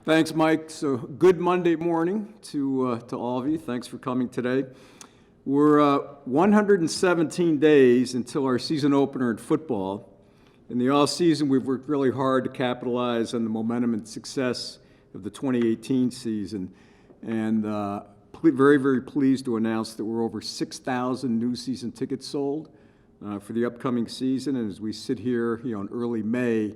Thanks, Mike. So good Monday morning to all of you. Thanks for coming today. We're 117 days until our season opener in football. In the off-season, we've worked really hard to capitalize on the momentum and success of the 2018 season. And very, very pleased to announce that we're over 6,000 new season tickets sold for the upcoming season. And as we sit here, in early May,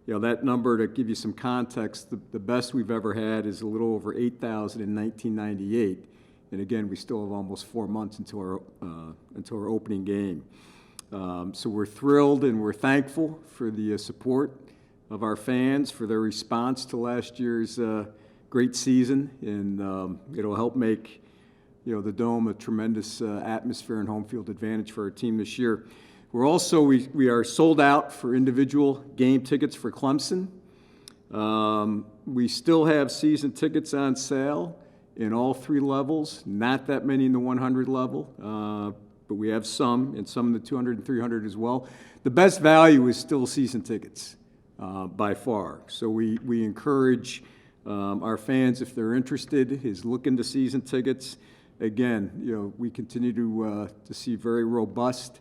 that number, to give you some context, the best we've ever had is a little over 8,000 in 1998. And again, we still have almost 4 months until our opening game. So we're thrilled and we're thankful for the support of our fans, for their response to last year's great season. And it'll help make the Dome a tremendous atmosphere and home field advantage for our team this year. We're also, we are sold out for individual game tickets for Clemson. We still have season tickets on sale in all 3 levels, not that many in the 100 level, but we have some, and some in the 200 and 300 as well. The best value is still season tickets by far. So we encourage our fans, if they're interested, is look into season tickets. Again, we continue to see very robust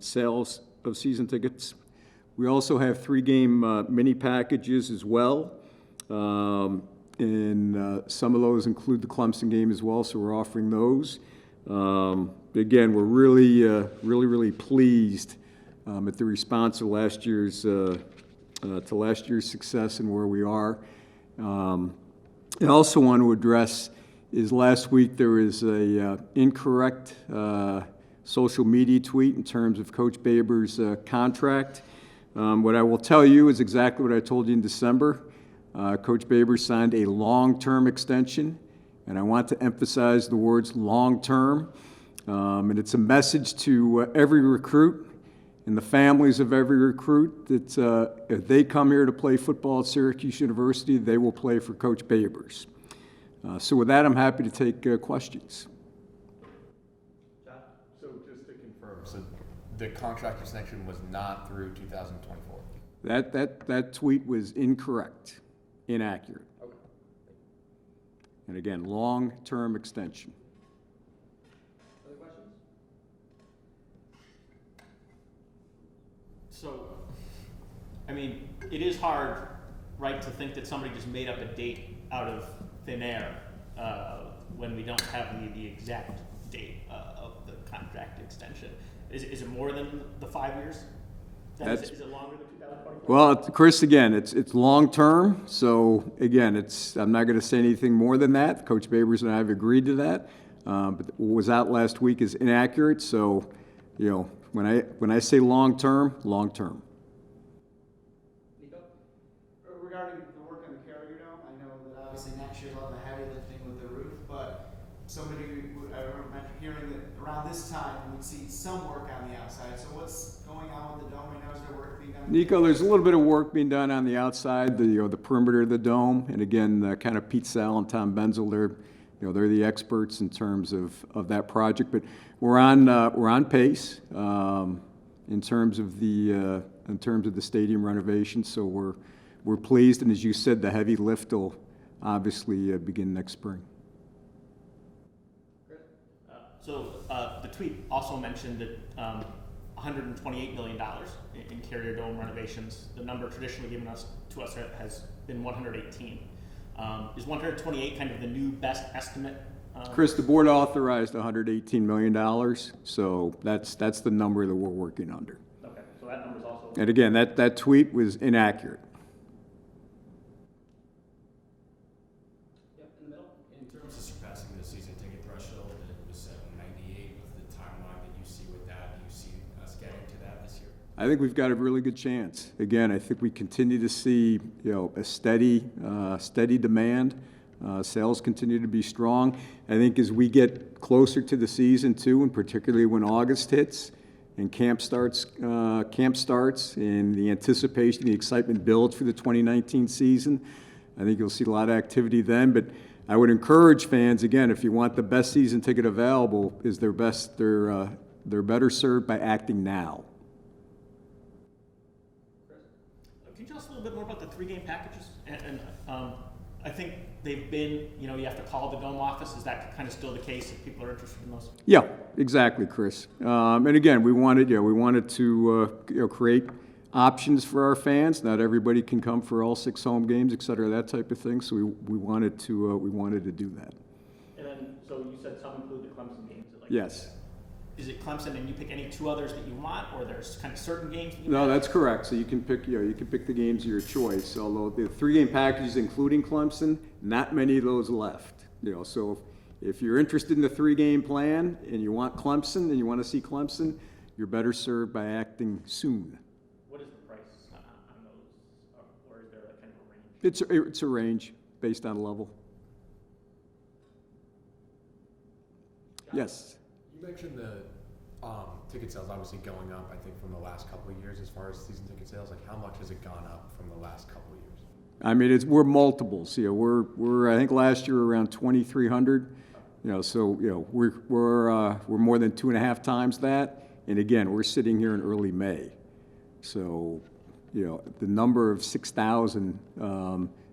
sales of season tickets. We also have 3-game mini packages as well, and some of those include the Clemson game as well, so we're offering those. Again, we're really pleased at the response to last year's success and where we are. I also want to address is last week there was a incorrect social media tweet in terms of Coach Baber's contract. What I will tell you is exactly what I told you in December. Coach Baber signed a long-term extension, and I want to emphasize the words long-term. And it's a message to every recruit and the families of every recruit that if they come here to play football at Syracuse University, they will play for Coach Babers. So with that, I'm happy to take questions. So the contract extension was not through 2024? That tweet was incorrect, inaccurate. Okay. And again, long-term extension. Other questions? So, it is hard, right, to think that somebody just made up a date out of thin air when we don't have the exact date of the contract extension. Is it more than the 5 years? Is it longer than 2024? Well, Chris, again, it's long-term. So, again, I'm not going to say anything more than that. Coach Babers and I have agreed to that. But what was out last week is inaccurate. So, when I say long-term, long-term. Nico? Regarding the work on the Carrier Dome, I know that obviously next year a lot of the heavy lifting with the roof, but I remember hearing that around this time we'd see some work on the outside. So what's going on with the dome right now? Is there work being done? Nico, there's a little bit of work being done on the outside, the perimeter of the dome, and again, kind of Pete Sal and Tom Benzel, they're the experts in terms of that project. But we're on pace in terms of the stadium renovation. So we're pleased, and as you said, the heavy lift will obviously begin next spring. So the tweet also mentioned that $128 million in Carrier Dome renovations. The number traditionally given to us has been 118. Is 128 kind of the new best estimate? Chris, the board authorized $118 million, so that's the number that we're working under. Okay, so that number's also. And again, that tweet was inaccurate. Yep, in the middle. In terms of surpassing the season ticket threshold, it was set in 98. With the timeline that you see with that, do you see us getting to that this year? I think we've got a really good chance. Again, I think we continue to see a steady demand. Sales continue to be strong. I think as we get closer to the season too, and particularly when August hits and camp starts, and the anticipation, the excitement builds for the 2019 season, I think you'll see a lot of activity then. But I would encourage fans, again, if you want the best season ticket available, they're better served by acting now. Can you tell us a little bit more about the 3-game packages and I think they've been, you have to call the Dome office. Is that kind of still the case if people are interested in those? Yeah, exactly, Chris. And again, we wanted to create options for our fans. Not everybody can come for all 6 home games, et cetera, that type of thing. So we wanted to do that. And then, so you said some include the Clemson games. Yes. Is it Clemson and you pick any 2 others that you want, or there's kind of certain games that you No, want? that's correct. So you can pick the games of your choice. Although the 3-game packages, including Clemson, not many of those left. So if you're interested in the 3-game plan and you want Clemson and you want to see Clemson, you're better served by acting soon. What is the price on those, or is there a kind of a range? It's a range based on level. Yes. You mentioned the ticket sales obviously going up, I think, from the last couple of years as far as season ticket sales. Like, how much has it gone up from the last couple of years? I mean, we're multiples. We're I think last year around 2,300. So we're more than 2.5 times that. And again, we're sitting here in early May. So, the number of 6,000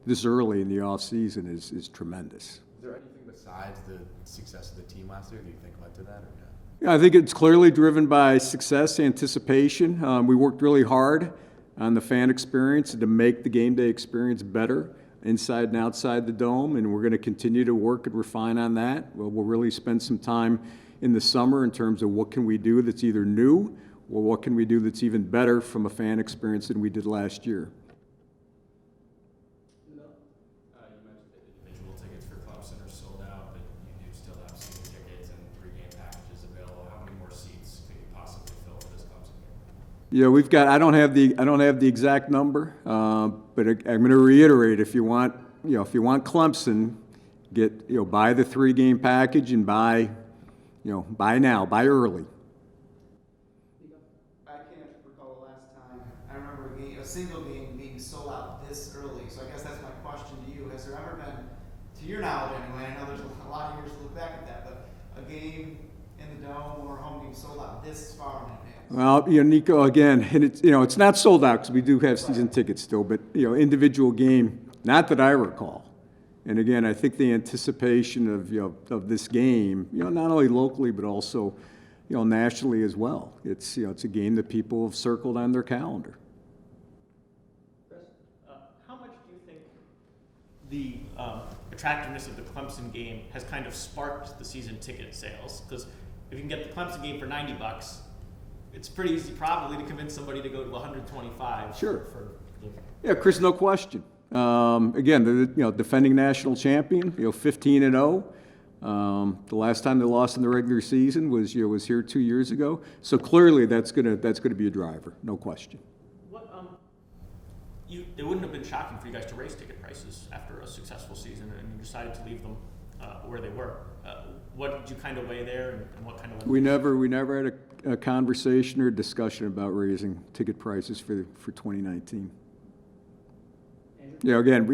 this early in the off season is tremendous. Is there anything besides the success of the team last year that you think led to that, or no? Yeah, I think it's clearly driven by success, anticipation. We worked really hard on the fan experience to make the game day experience better inside and outside the dome, and we're going to continue to work and refine on that. We'll really spend some time in the summer in terms of what can we do that's either new or what can we do that's even better from a fan experience than we did last year. You mentioned that individual tickets for Clemson are sold out, but you do still have season tickets and 3-game packages available. How many more seats could you possibly fill for this Clemson game? Yeah, we've got. I don't have the exact number, but I'm going to reiterate: if you want Clemson, buy the 3-game package and buy now, buy early. I can't recall the last time I remember a single game being sold out this early. So I guess that's my question to you. Has there ever been, to your knowledge anyway, I know there's a lot of years to look back at that, but a game in the dome or a home game sold out this far in advance? Well, Nico, again, and it's not sold out because we do have season tickets still, but individual game, not that I recall. And again, I think the anticipation of this game, not only locally but also, nationally as well. It's a game that people have circled on their calendar. Chris, how much do you think the attractiveness of the Clemson game has kind of sparked the season ticket sales? Because if you can get the Clemson game for $90, it's pretty easy probably to convince somebody to go to 125. Sure. For Yeah, Chris, no question. Again, the defending national champion, 15-0. The last time they lost in the regular season was here 2 years ago. So clearly, that's gonna be a driver, no question. What it wouldn't have been shocking for you guys to raise ticket prices after a successful season, and you decided to leave them where they were. What did you kind of weigh there, and what kind of? We never had a conversation or discussion about raising ticket prices for 2019. Again,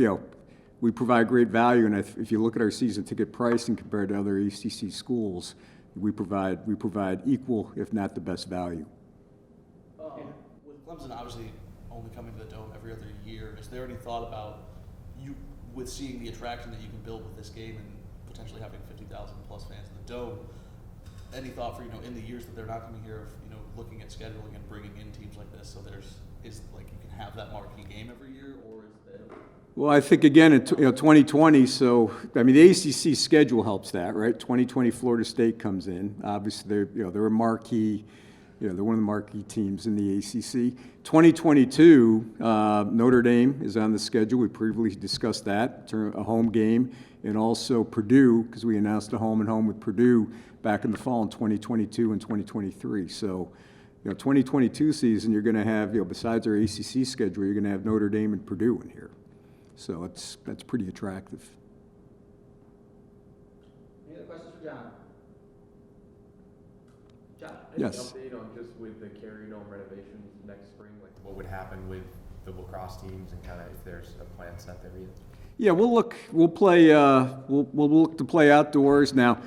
we provide great value, and if you look at our season ticket pricing compared to other ACC schools, we provide equal, if not the best value. With Clemson obviously only coming to the Dome every other year, is there any thought about you, with seeing the attraction that you can build with this game and potentially having 50,000 plus fans in the Dome, any thought for, in the years that they're not coming here of, looking at scheduling and bringing in teams like this, so you can have that marquee game every year, or is there? Well, I think again in 2020. So I mean, the ACC schedule helps that, right? 2020 Florida State comes in. Obviously, they're a marquee. They're one of the marquee teams in the ACC. 2022, Notre Dame is on the schedule. We previously discussed that, a home game, and also Purdue, because we announced a home and home with Purdue back in the fall in 2022 and 2023. So, 2022 season, you're going to have, besides our ACC schedule, you're going to have Notre Dame and Purdue in here. So that's pretty attractive. Any other questions for John? John? Yes. Any update on just with the Carrier Dome renovations next spring? Like, What would happen with the lacrosse teams and kind of if there's a plan set there either? Yeah, we'll look to play outdoors now.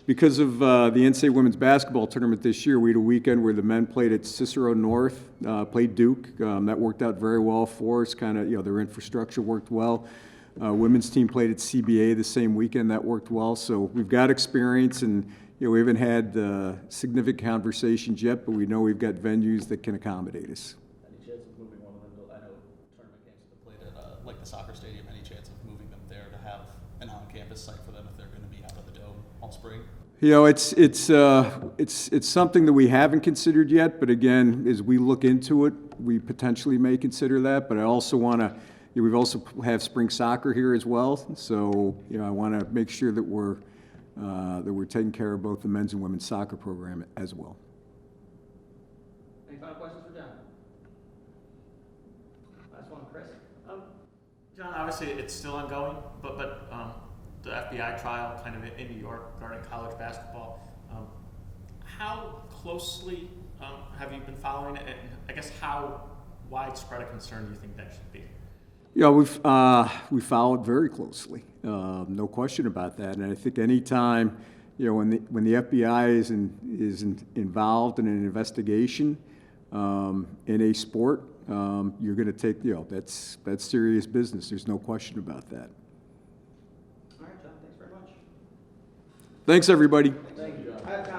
Because of the NCAA women's basketball tournament this year, we had a weekend where the men played at Cicero North, played Duke. That worked out very well for us. Kind of, their infrastructure worked well. Women's team played at CBA the same weekend. That worked well. So we've got experience, and we haven't had significant conversations yet, but we know we've got venues that can accommodate us. Any chance of moving one of them to, I know tournament games have played at like the soccer stadium, any chance of moving them there to have an on-campus site for them if they're going to be out of the dome all spring? It's something that we haven't considered yet, but again, as we look into it, we potentially may consider that. But I also want to, we've also have spring soccer here as well, so I want to make sure that we're taking care of both the men's and women's soccer program as well. Any final questions for John? Last one, Chris. John, obviously it's still ongoing, but the FBI trial kind of in New York regarding college basketball, how closely have you been following it? And I guess how widespread a concern do you think that should be? We follow it very closely, no question about that. And I think any time, when the FBI is involved in an investigation in a sport, you're going to take, that's serious business. There's no question about that. All right, John, thanks very much. Thanks, everybody. Thank you.